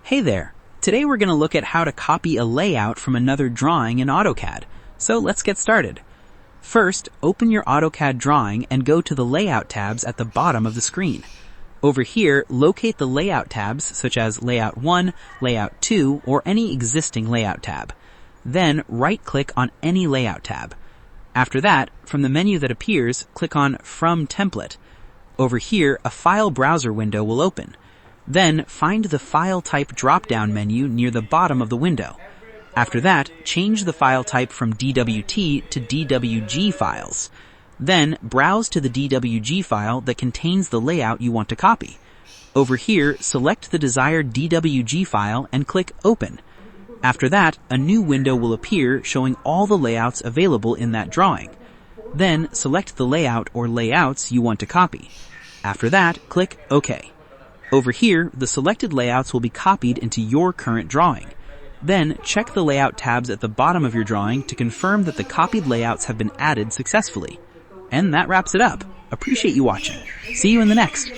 Hey there! Today we're going to look at how to copy a layout from another drawing in AutoCAD. So let's get started. First, open your AutoCAD drawing and go to the Layout tabs at the bottom of the screen. Over here, locate the Layout tabs such as Layout 1, Layout 2, or any existing Layout tab. Then right-click on any Layout tab. After that, from the menu that appears, click on From Template. Over here, a file browser window will open. Then find the File Type drop-down menu near the bottom of the window. After that, change the file type from DWT to DWG files. Then browse to the DWG file that contains the layout you want to copy. Over here, select the desired DWG file and click Open. After that, a new window will appear showing all the layouts available in that drawing. Then select the layout or layouts you want to copy. After that, click OK. Over here, the selected layouts will be copied into your current drawing. Then check the Layout tabs at the bottom of your drawing to confirm that the copied layouts have been added successfully. And that wraps it up. Appreciate you watching. See you in the next.